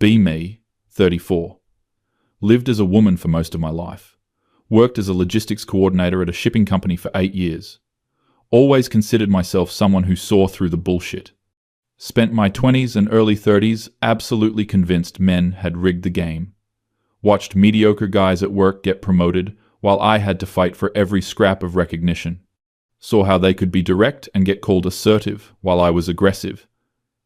Be me, 34. Lived as a woman for most of my life. Worked as a logistics coordinator at a shipping company for 8 years. Always considered myself someone who saw through the bullshit. Spent my 20s and early 30s absolutely convinced men had rigged the game. Watched mediocre guys at work get promoted while I had to fight for every scrap of recognition. Saw how they could be direct and get called assertive while I was aggressive.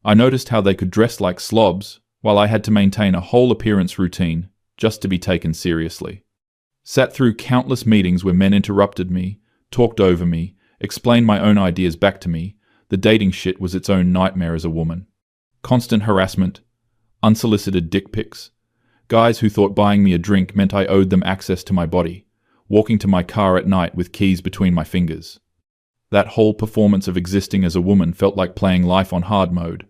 I noticed how they could dress like slobs while I had to maintain a whole appearance routine just to be taken seriously. Sat through countless meetings where men interrupted me, talked over me, explained my own ideas back to me. The dating shit was its own nightmare as a woman. Constant harassment, unsolicited dick pics, guys who thought buying me a drink meant I owed them access to my body, walking to my car at night with keys between my fingers. That whole performance of existing as a woman felt like playing life on hard mode.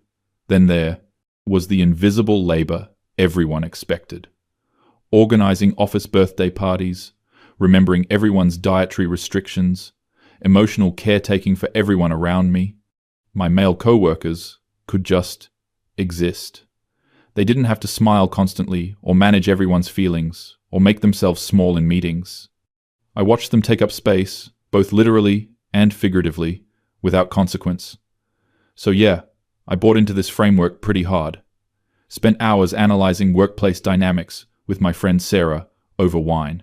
Then there was the invisible labor everyone expected. Organizing office birthday parties, remembering everyone's dietary restrictions, emotional caretaking for everyone around me. My male co-workers could just exist. They didn't have to smile constantly or manage everyone's feelings or make themselves small in meetings. I watched them take up space, both literally and figuratively, without consequence. So yeah, I bought into this framework pretty hard. Spent hours analyzing workplace dynamics with my friend Sarah over wine.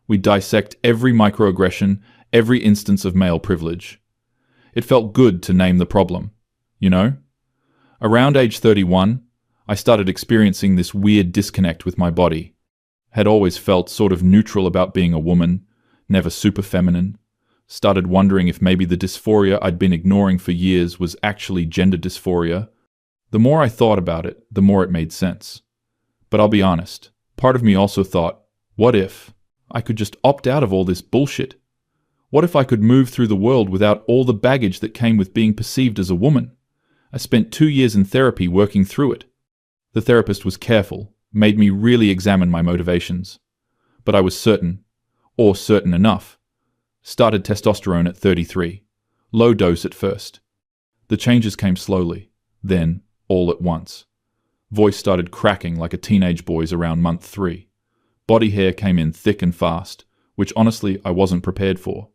We dissect every microaggression, every instance of male privilege. It felt good to name the problem, you know? Around age 31, I started experiencing this weird disconnect with my body. Had always felt sort of neutral about being a woman, never super feminine. Started wondering if maybe the dysphoria I'd been ignoring for years was actually gender dysphoria. The more I thought about it, the more it made sense. But I'll be honest, part of me also thought, what if I could just opt out of all this bullshit? What if I could move through the world without all the baggage that came with being perceived as a woman? I spent 2 years in therapy working through it. The therapist was careful, made me really examine my motivations. But I was certain, or certain enough. Started testosterone at 33. Low dose at first. The changes came slowly, then all at once. Voice started cracking like a teenage boy's around month 3. Body hair came in thick and fast, which honestly I wasn't prepared for.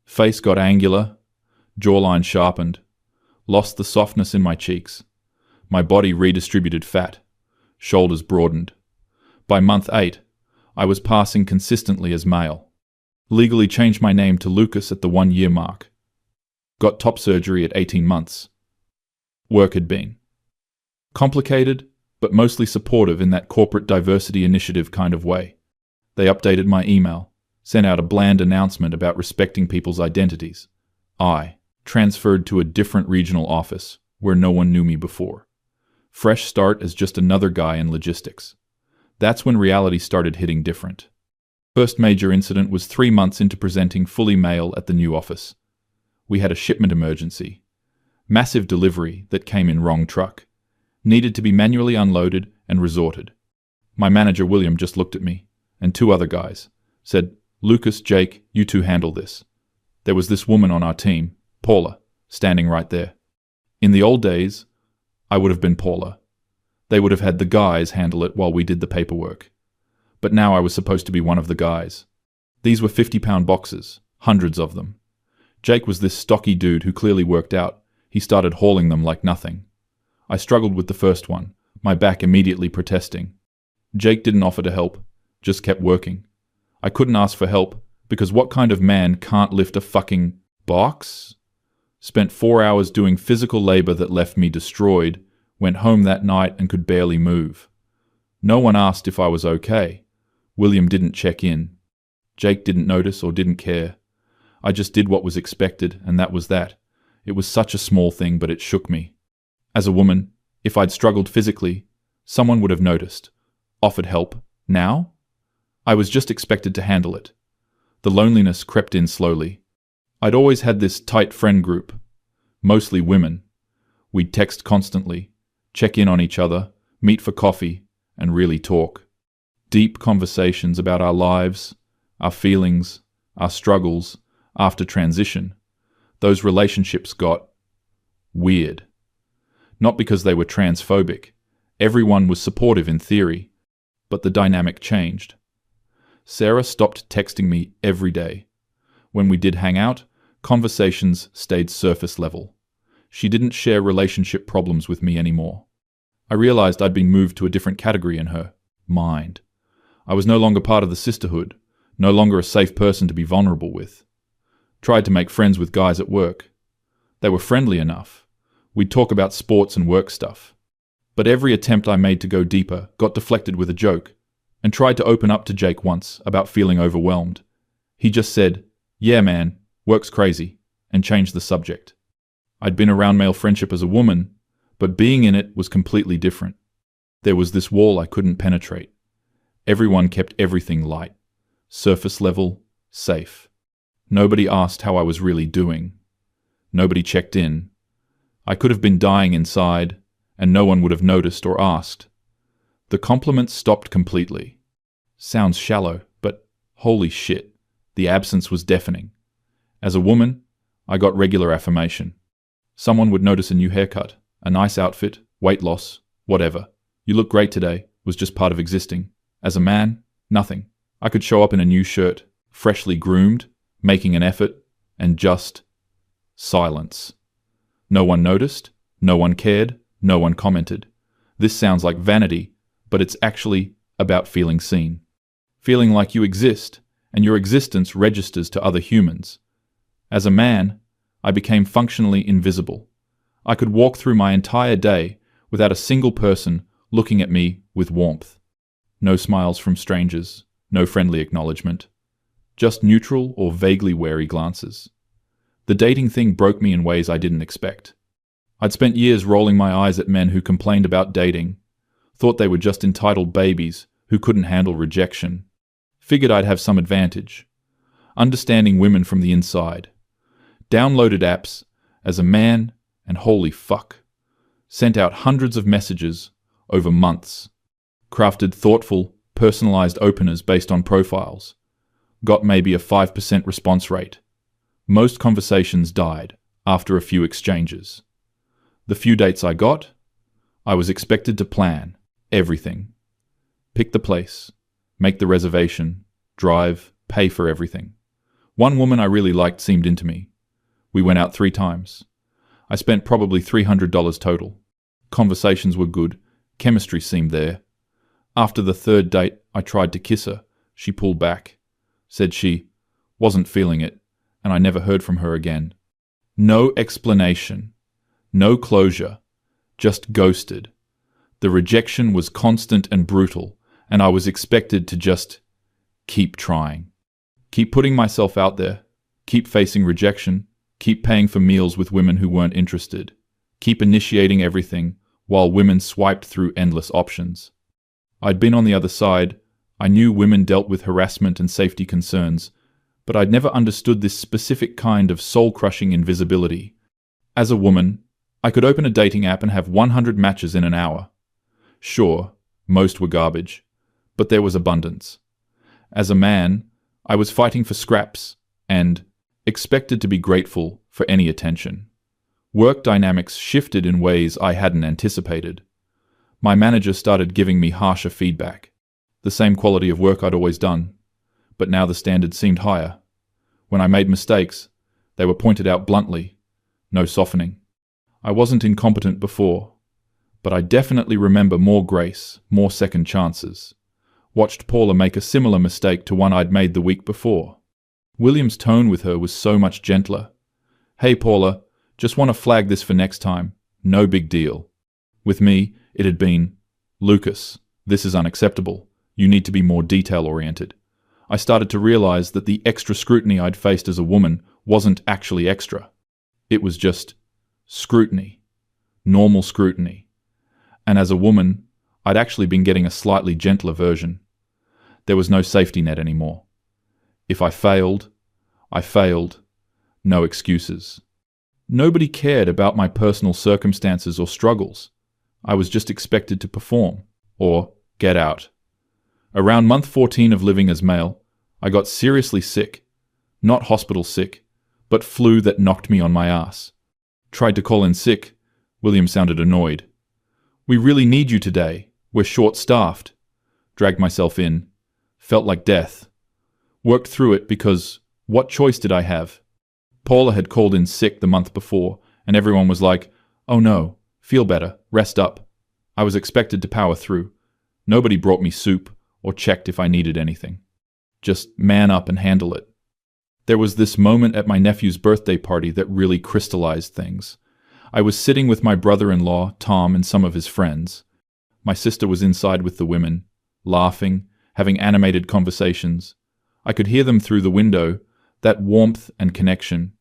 Face got angular, jawline sharpened, lost the softness in my cheeks. My body redistributed fat, shoulders broadened. By month 8, I was passing consistently as male. Legally changed my name to Lucas at the 1-year mark. Got top surgery at 18 months. Work had been complicated, but mostly supportive in that corporate diversity initiative kind of way. They updated my email, sent out a bland announcement about respecting people's identities. I transferred to a different regional office where no one knew me before. Fresh start as just another guy in logistics. That's when reality started hitting different. First major incident was 3 months into presenting fully male at the new office. We had a shipment emergency. Massive delivery that came in wrong truck. Needed to be manually unloaded and resorted. My manager William just looked at me, and 2 other guys, said, "Lucas, Jake, you 2 handle this." There was this woman on our team, Paula, standing right there. In the old days, I would have been Paula. They would have had the guys handle it while we did the paperwork. But now I was supposed to be one of the guys. These were 50-pound boxes, hundreds of them. Jake was this stocky dude who clearly worked out. He started hauling them like nothing. I struggled with the first one, my back immediately protesting. Jake didn't offer to help, just kept working. I couldn't ask for help, because what kind of man can't lift a fucking box? Spent 4 hours doing physical labor that left me destroyed, went home that night and could barely move. No one asked if I was okay. William didn't check in. Jake didn't notice or didn't care. I just did what was expected, and that was that. It was such a small thing, but it shook me. As a woman, if I'd struggled physically, someone would have noticed, offered help. Now? I was just expected to handle it. The loneliness crept in slowly. I'd always had this tight friend group, mostly women. We'd text constantly, check in on each other, meet for coffee, and really talk. Deep conversations about our lives, our feelings, our struggles, after transition. Those relationships got weird. Not because they were transphobic, Everyone was supportive in theory, but the dynamic changed. Sarah stopped texting me every day. When we did hang out, conversations stayed surface level. She didn't share relationship problems with me anymore. I realized I'd been moved to a different category in her mind. I was no longer part of the sisterhood, no longer a safe person to be vulnerable with. Tried to make friends with guys at work. They were friendly enough. We'd talk about sports and work stuff. But every attempt I made to go deeper got deflected with a joke, and tried to open up to Jake once about feeling overwhelmed. He just said, "Yeah man, work's crazy," and changed the subject. I'd been around male friendship as a woman, but being in it was completely different. There was this wall I couldn't penetrate. Everyone kept everything light, surface level, safe. Nobody asked how I was really doing. Nobody checked in. I could have been dying inside, and no one would have noticed or asked. The compliments stopped completely. Sounds shallow, but holy shit, the absence was deafening. As a woman, I got regular affirmation. Someone would notice a new haircut, a nice outfit, weight loss, whatever. "You look great today," was just part of existing. As a man, nothing. I could show up in a new shirt, freshly groomed, making an effort, and just silence. No one noticed, no one cared, no one commented. This sounds like vanity, but it's actually about feeling seen. Feeling like you exist, and your existence registers to other humans. As a man, I became functionally invisible. I could walk through my entire day without a single person looking at me with warmth. No smiles from strangers, no friendly acknowledgement. Just neutral or vaguely wary glances. The dating thing broke me in ways I didn't expect. I'd spent years rolling my eyes at men who complained about dating, thought they were just entitled babies who couldn't handle rejection. Figured I'd have some advantage. Understanding women from the inside. Downloaded apps as a man, and holy fuck. Sent out hundreds of messages over months. Crafted thoughtful, personalized openers based on profiles. Got maybe a 5% response rate. Most conversations died after a few exchanges. The few dates I got, I was expected to plan everything. Pick the place, make the reservation, drive, pay for everything. One woman I really liked seemed into me. We went out 3 times. I spent probably $300 total. Conversations were good, chemistry seemed there. After the 3rd date, I tried to kiss her. She pulled back. Said she wasn't feeling it, and I never heard from her again. No explanation. No closure. Just ghosted. The rejection was constant and brutal, and I was expected to just keep trying. Keep putting myself out there. Keep facing rejection. Keep paying for meals with women who weren't interested. Keep initiating everything while women swiped through endless options. I'd been on the other side. I knew women dealt with harassment and safety concerns, but I'd never understood this specific kind of soul-crushing invisibility. As a woman, I could open a dating app and have 100 matches in an hour. Sure, most were garbage, but there was abundance. As a man, I was fighting for scraps and expected to be grateful for any attention. Work dynamics shifted in ways I hadn't anticipated. My manager started giving me harsher feedback. The same quality of work I'd always done, but now the standard seemed higher. When I made mistakes, they were pointed out bluntly. No softening. I wasn't incompetent before, but I definitely remember more grace, more second chances. Watched Paula make a similar mistake to one I'd made the week before. William's tone with her was so much gentler. "Hey Paula, just want to flag this for next time. No big deal." With me, it had been, "Lucas, this is unacceptable. You need to be more detail-oriented." I started to realize that the extra scrutiny I'd faced as a woman wasn't actually extra. It was just scrutiny. Normal scrutiny. And as a woman, I'd actually been getting a slightly gentler version. There was no safety net anymore. If I failed, I failed. No excuses. Nobody cared about my personal circumstances or struggles. I was just expected to perform, or get out. Around month 14 of living as male, I got seriously sick. Not hospital sick, but flu that knocked me on my ass. Tried to call in sick. William sounded annoyed. We really need you today. We're short-staffed. Dragged myself in. Felt like death. Worked through it because what choice did I have? Paula had called in sick the month before, and everyone was like, "Oh no, feel better, rest up." I was expected to power through. Nobody brought me soup or checked if I needed anything. Just man up and handle it. There was this moment at my nephew's birthday party that really crystallized things. I was sitting with my brother-in-law, Tom, and some of his friends. My sister was inside with the women, laughing, having animated conversations. I could hear them through the window, that warmth and connection.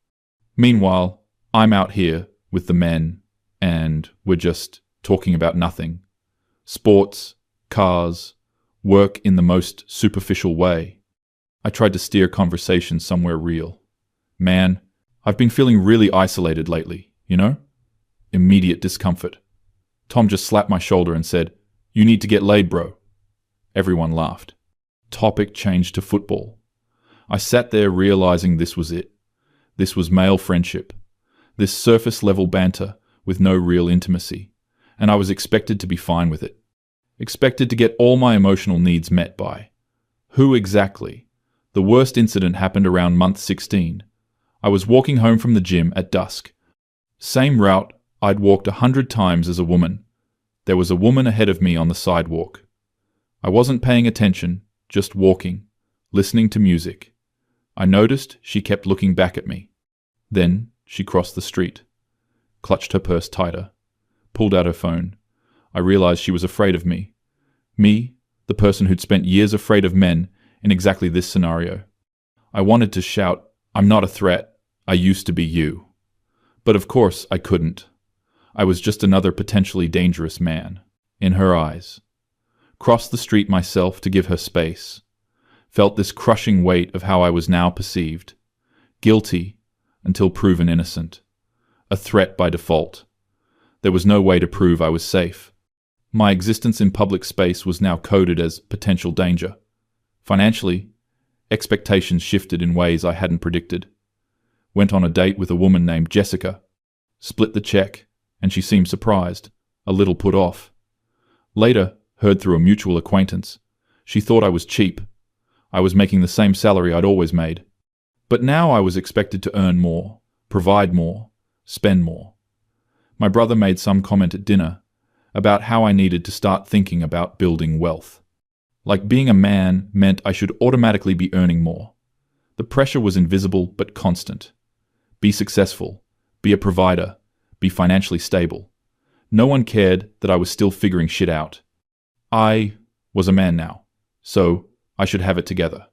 Meanwhile, I'm out here with the men, and we're just talking about nothing. Sports, cars, work in the most superficial way. I tried to steer conversation somewhere real. "Man, I've been feeling really isolated lately, you know?" Immediate discomfort. Tom just slapped my shoulder and said, "You need to get laid, bro." Everyone laughed. Topic changed to football. I sat there realizing this was it. This was male friendship. This surface-level banter with no real intimacy. And I was expected to be fine with it. Expected to get all my emotional needs met by. Who exactly? The worst incident happened around month 16. I was walking home from the gym at dusk. Same route I'd walked 100 times as a woman. There was a woman ahead of me on the sidewalk. I wasn't paying attention, just walking, listening to music. I noticed she kept looking back at me. Then she crossed the street, clutched her purse tighter, pulled out her phone. I realized she was afraid of me. Me, the person who'd spent years afraid of men in exactly this scenario. I wanted to shout, "I'm not a threat. I used to be you." But of course I couldn't. I was just another potentially dangerous man, in her eyes. Crossed the street myself to give her space. Felt this crushing weight of how I was now perceived. Guilty until proven innocent. A threat by default. There was no way to prove I was safe. My existence in public space was now coded as potential danger. Financially, expectations shifted in ways I hadn't predicted. Went on a date with a woman named Jessica. Split the check, and she seemed surprised, a little put off. Later, heard through a mutual acquaintance. She thought I was cheap. I was making the same salary I'd always made. But now I was expected to earn more, provide more, spend more. My brother made some comment at dinner about how I needed to start thinking about building wealth. Like being a man meant I should automatically be earning more. The pressure was invisible but constant. Be successful, be a provider, be financially stable. No one cared that I was still figuring shit out. I was a man now, so I should have it together.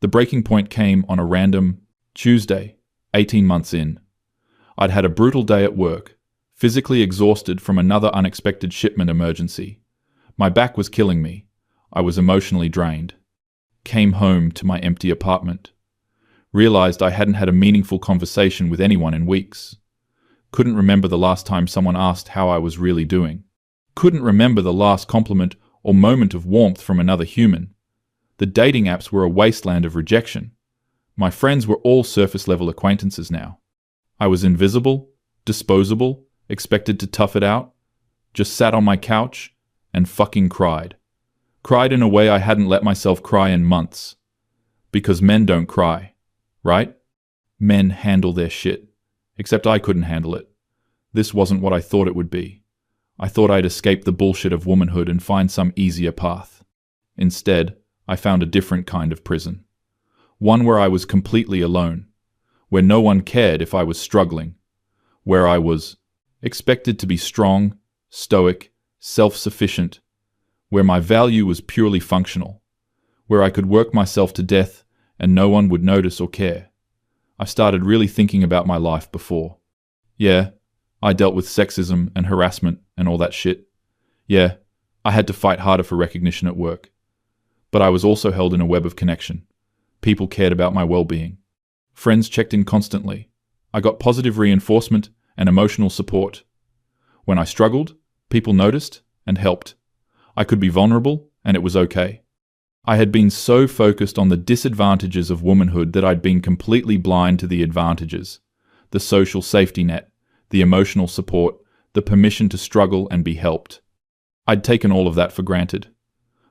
The breaking point came on a random Tuesday, 18 months in. I'd had a brutal day at work, physically exhausted from another unexpected shipment emergency. My back was killing me. I was emotionally drained. Came home to my empty apartment. Realized I hadn't had a meaningful conversation with anyone in weeks. Couldn't remember the last time someone asked how I was really doing. Couldn't remember the last compliment or moment of warmth from another human. The dating apps were a wasteland of rejection. My friends were all surface-level acquaintances now. I was invisible, disposable, expected to tough it out. Just sat on my couch and fucking cried. Cried in a way I hadn't let myself cry in months. Because men don't cry. Right? Men handle their shit. Except I couldn't handle it. This wasn't what I thought it would be. I thought I'd escape the bullshit of womanhood and find some easier path. Instead, I found a different kind of prison. One where I was completely alone. Where no one cared if I was struggling. Where I was expected to be strong, stoic, self-sufficient. Where my value was purely functional. Where I could work myself to death and no one would notice or care. I started really thinking about my life before. Yeah, I dealt with sexism and harassment and all that shit. Yeah, I had to fight harder for recognition at work. But I was also held in a web of connection. People cared about my well-being. Friends checked in constantly. I got positive reinforcement and emotional support. When I struggled, people noticed and helped. I could be vulnerable and it was okay. I had been so focused on the disadvantages of womanhood that I'd been completely blind to the advantages. The social safety net, the emotional support, the permission to struggle and be helped. I'd taken all of that for granted.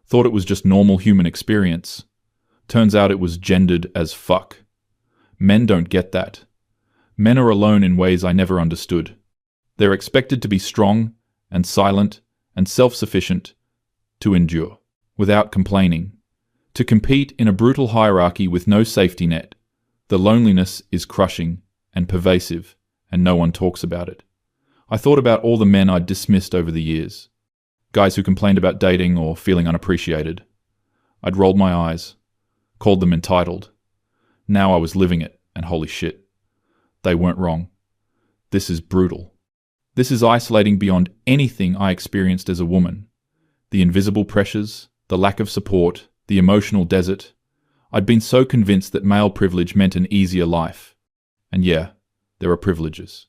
Thought it was just normal human experience. Turns out it was gendered as fuck. Men don't get that. Men are alone in ways I never understood. They're expected to be strong and silent and self-sufficient, to endure, without complaining, to compete in a brutal hierarchy with no safety net. The loneliness is crushing and pervasive, and no one talks about it. I thought about all the men I'd dismissed over the years. Guys who complained about dating or feeling unappreciated. I'd rolled my eyes, called them entitled. Now I was living it, and holy shit, they weren't wrong. This is brutal. This is isolating beyond anything I experienced as a woman. The invisible pressures, the lack of support, the emotional desert. I'd been so convinced that male privilege meant an easier life. And yeah, there are privileges.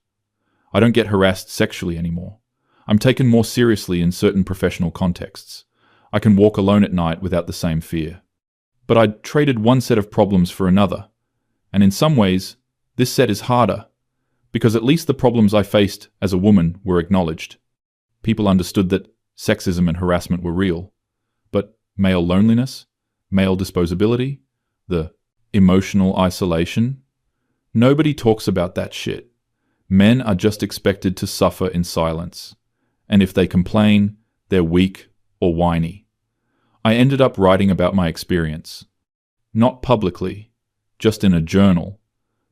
I don't get harassed sexually anymore. I'm taken more seriously in certain professional contexts. I can walk alone at night without the same fear. But I'd traded one set of problems for another. And in some ways, this set is harder, because at least the problems I faced as a woman were acknowledged. People understood that sexism and harassment were real. But male loneliness, male disposability, the emotional isolation, nobody talks about that shit. Men are just expected to suffer in silence. And if they complain, they're weak or whiny. I ended up writing about my experience. Not publicly, just in a journal,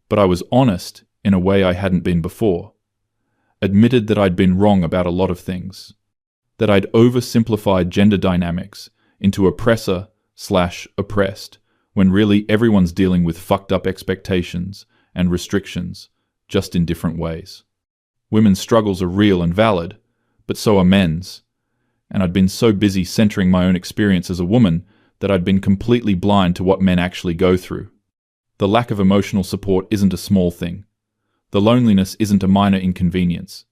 but I was honest in a way I hadn't been before. Admitted that I'd been wrong about a lot of things. That I'd oversimplified gender dynamics into oppressor/oppressed, when really everyone's dealing with fucked up expectations and restrictions, just in different ways. Women's struggles are real and valid, but so are men's. And I'd been so busy centering my own experience as a woman that I'd been completely blind to what men actually go through. The lack of emotional support isn't a small thing. The loneliness isn't a minor inconvenience.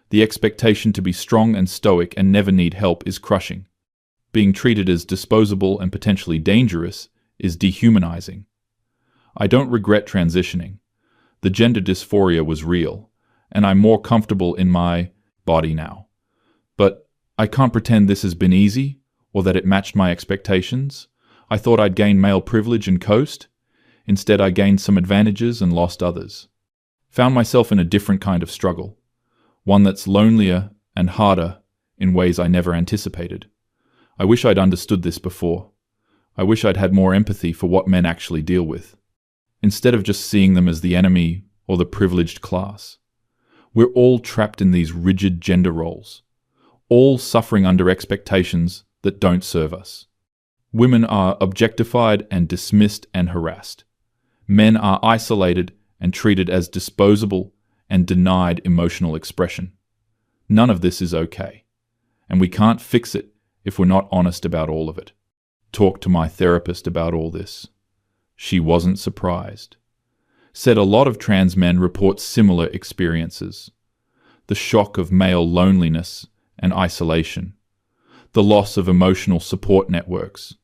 The expectation to be strong and stoic and never need help is crushing. Being treated as disposable and potentially dangerous is dehumanizing. I don't regret transitioning. The gender dysphoria was real, and I'm more comfortable in my body now. But I can't pretend this has been easy, or that it matched my expectations. I thought I'd gain male privilege and coast. Instead, I gained some advantages and lost others. Found myself in a different kind of struggle. One that's lonelier and harder in ways I never anticipated. I wish I'd understood this before. I wish I'd had more empathy for what men actually deal with, instead of just seeing them as the enemy or the privileged class. We're all trapped in these rigid gender roles, all suffering under expectations that don't serve us. Women are objectified and dismissed and harassed. Men are isolated and treated as disposable and denied emotional expression. None of this is okay, and we can't fix it if we're not honest about all of it. Talked to my therapist about all this. She wasn't surprised. Said a lot of trans men report similar experiences. The shock of male loneliness and isolation. The loss of emotional support networks.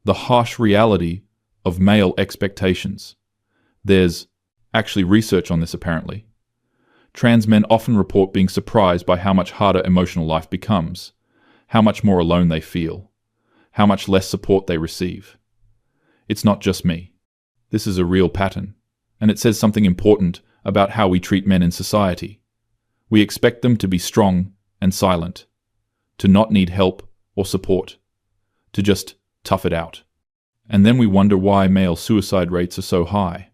The harsh reality of male expectations. There's actually research on this apparently. Trans men often report being surprised by how much harder emotional life becomes, how much more alone they feel, how much less support they receive. It's not just me. This is a real pattern, and it says something important about how we treat men in society. We expect them to be strong and silent, to not need help or support, to just tough it out. And then we wonder why male suicide rates are so high,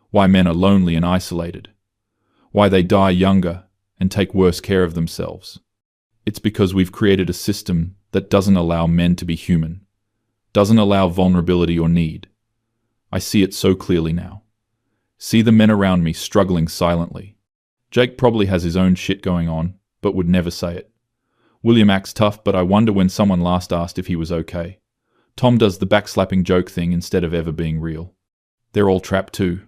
why men are lonely and isolated, why they die younger and take worse care of themselves. It's because we've created a system that doesn't allow men to be human, doesn't allow vulnerability or need. I see it so clearly now. See the men around me struggling silently. Jake probably has his own shit going on, but would never say it. William acts tough, but I wonder when someone last asked if he was okay. Tom does the backslapping joke thing instead of ever being real. They're all trapped too.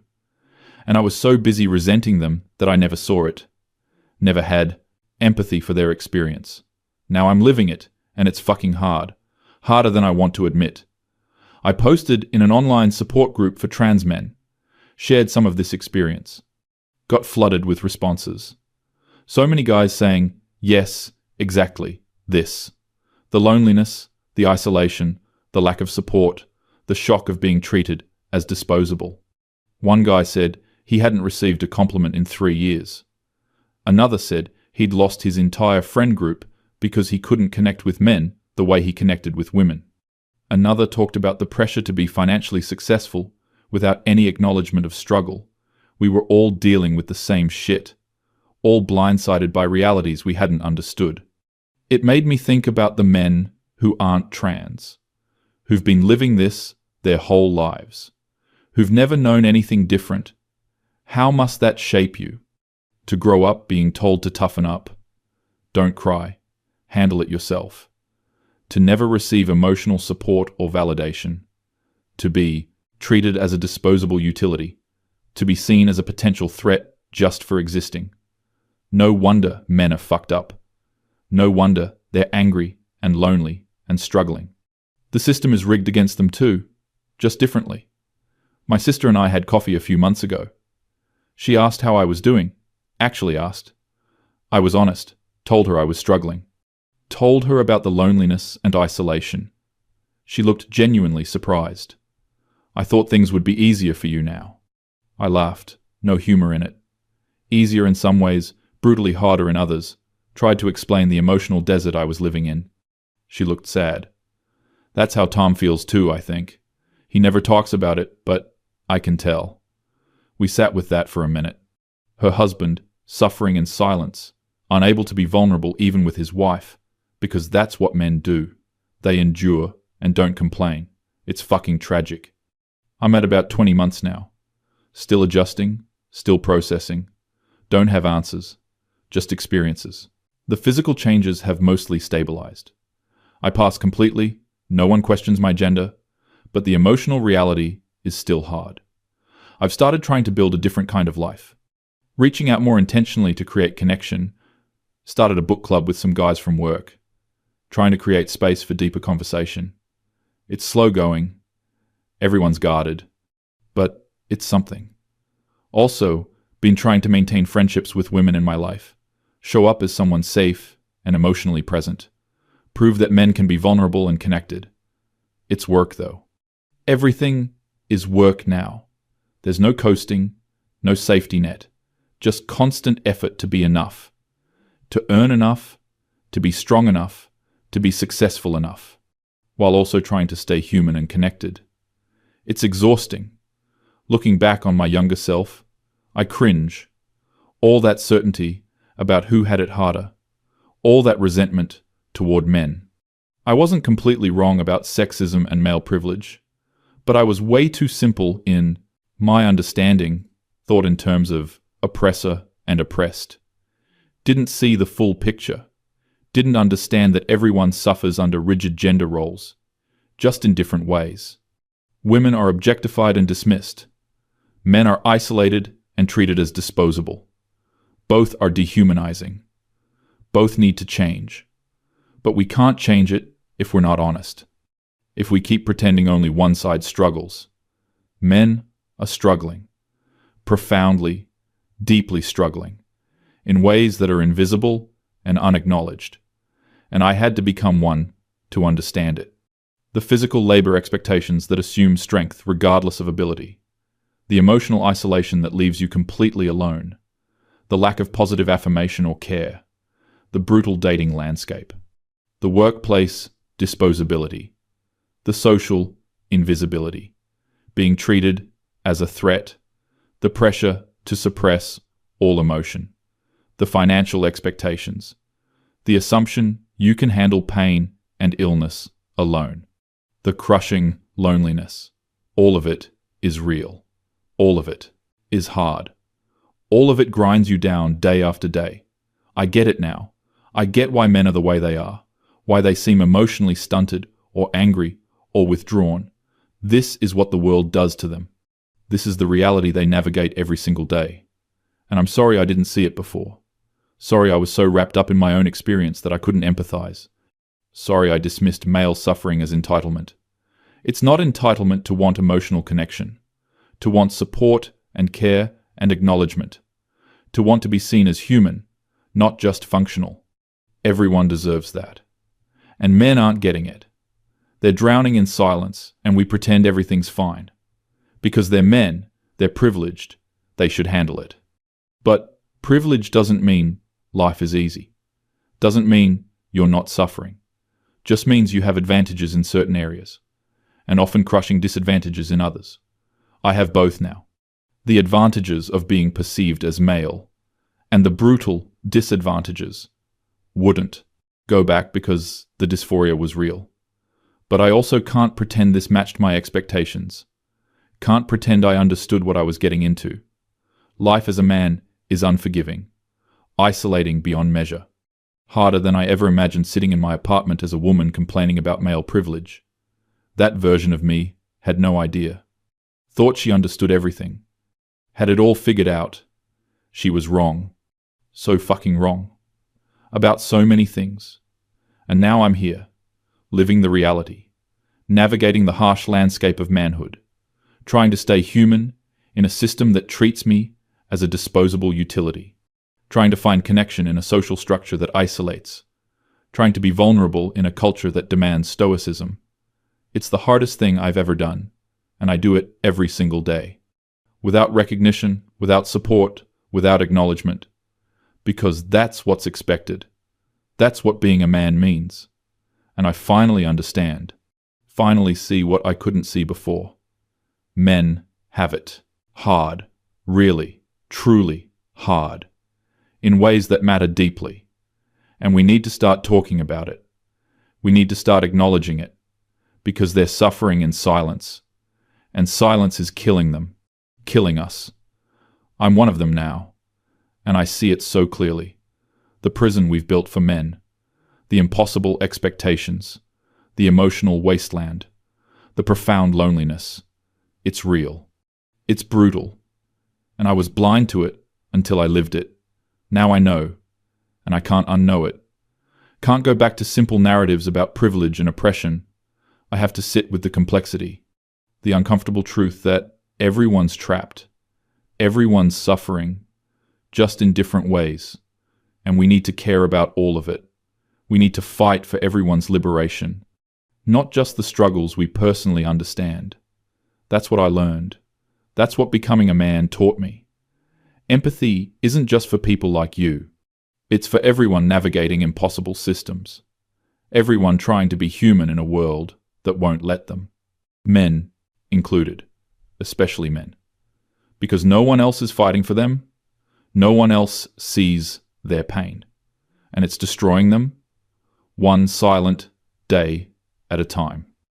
And I was so busy resenting them that I never saw it. Never had empathy for their experience. Now I'm living it, and it's fucking hard. Harder than I want to admit. I posted in an online support group for trans men. Shared some of this experience. Got flooded with responses. So many guys saying, yes, exactly, this. The loneliness, the isolation, the lack of support, the shock of being treated as disposable. One guy said he hadn't received a compliment in 3 years. Another said he'd lost his entire friend group because he couldn't connect with men the way he connected with women. Another talked about the pressure to be financially successful without any acknowledgement of struggle. We were all dealing with the same shit, all blindsided by realities we hadn't understood. It made me think about the men who aren't trans, who've been living this their whole lives, who've never known anything different. How must that shape you? To grow up being told to toughen up, don't cry, handle it yourself. To never receive emotional support or validation. To be treated as a disposable utility. To be seen as a potential threat just for existing. No wonder men are fucked up. No wonder they're angry and lonely and struggling. The system is rigged against them too, just differently. My sister and I had coffee a few months ago. She asked how I was doing. Actually asked. I was honest, told her I was struggling. Told her about the loneliness and isolation. She looked genuinely surprised. I thought things would be easier for you now. I laughed, no humor in it. Easier in some ways, brutally harder in others. Tried to explain the emotional desert I was living in. She looked sad. That's how Tom feels too, I think. He never talks about it, but I can tell. We sat with that for a minute. Her husband, suffering in silence, unable to be vulnerable even with his wife, because that's what men do. They endure and don't complain. It's fucking tragic. I'm at about 20 months now. Still adjusting, still processing. Don't have answers, just experiences. The physical changes have mostly stabilized. I pass completely, no one questions my gender, but the emotional reality is still hard. I've started trying to build a different kind of life. Reaching out more intentionally to create connection. Started a book club with some guys from work. Trying to create space for deeper conversation. It's slow going. Everyone's guarded. But it's something. Also, been trying to maintain friendships with women in my life. Show up as someone safe and emotionally present. Prove that men can be vulnerable and connected. It's work, though. Everything is work now. There's no coasting, no safety net. Just constant effort to be enough. To earn enough, to be strong enough, to be successful enough, while also trying to stay human and connected. It's exhausting. Looking back on my younger self, I cringe. All that certainty about who had it harder. All that resentment toward men. I wasn't completely wrong about sexism and male privilege, but I was way too simple in my understanding, thought in terms of oppressor and oppressed. Didn't see the full picture. Didn't understand that everyone suffers under rigid gender roles, just in different ways. Women are objectified and dismissed. Men are isolated and treated as disposable. Both are dehumanizing. Both need to change. But we can't change it if we're not honest. If we keep pretending only one side struggles. Men are struggling. Profoundly, deeply struggling. In ways that are invisible and unacknowledged. And I had to become one to understand it. The physical labor expectations that assume strength regardless of ability. The emotional isolation that leaves you completely alone. The lack of positive affirmation or care. The brutal dating landscape. The workplace disposability. The social invisibility. Being treated as a threat. The pressure to suppress all emotion. The financial expectations. The assumption you can handle pain and illness alone. The crushing loneliness. All of it is real. All of it is hard. All of it grinds you down day after day. I get it now. I get why men are the way they are, why they seem emotionally stunted or angry or withdrawn. This is what the world does to them. This is the reality they navigate every single day. And I'm sorry I didn't see it before. Sorry I was so wrapped up in my own experience that I couldn't empathize. Sorry I dismissed male suffering as entitlement. It's not entitlement to want emotional connection, to want support and care and acknowledgement, to want to be seen as human, not just functional. Everyone deserves that. And men aren't getting it. They're drowning in silence, and we pretend everything's fine. Because they're men, they're privileged, they should handle it. But privilege doesn't mean life is easy. Doesn't mean you're not suffering. Just means you have advantages in certain areas, and often crushing disadvantages in others. I have both now. The advantages of being perceived as male, and the brutal disadvantages. Wouldn't go back because the dysphoria was real. But I also can't pretend this matched my expectations. Can't pretend I understood what I was getting into. Life as a man is unforgiving, isolating beyond measure. Harder than I ever imagined sitting in my apartment as a woman complaining about male privilege. That version of me had no idea. Thought she understood everything. Had it all figured out. She was wrong. So fucking wrong. About so many things. And now I'm here, living the reality, navigating the harsh landscape of manhood, trying to stay human in a system that treats me as a disposable utility, trying to find connection in a social structure that isolates, trying to be vulnerable in a culture that demands stoicism. It's the hardest thing I've ever done, and I do it every single day. Without recognition, without support, without acknowledgement. Because that's what's expected. That's what being a man means. And I finally understand. Finally see what I couldn't see before. Men have it. Hard. Really. Truly hard. In ways that matter deeply. And we need to start talking about it. We need to start acknowledging it. Because they're suffering in silence. And silence is killing them. Killing us. I'm one of them now. And I see it so clearly. The prison we've built for men. The impossible expectations. The emotional wasteland. The profound loneliness. It's real. It's brutal. And I was blind to it until I lived it. Now I know. And I can't unknow it. Can't go back to simple narratives about privilege and oppression. I have to sit with the complexity. The uncomfortable truth that everyone's trapped. Everyone's suffering. Just in different ways. And we need to care about all of it. We need to fight for everyone's liberation. Not just the struggles we personally understand. That's what I learned. That's what becoming a man taught me. Empathy isn't just for people like you. It's for everyone navigating impossible systems. Everyone trying to be human in a world that won't let them. Men included. Especially men. Because no one else is fighting for them. No one else sees their pain. And it's destroying them, one silent day at a time.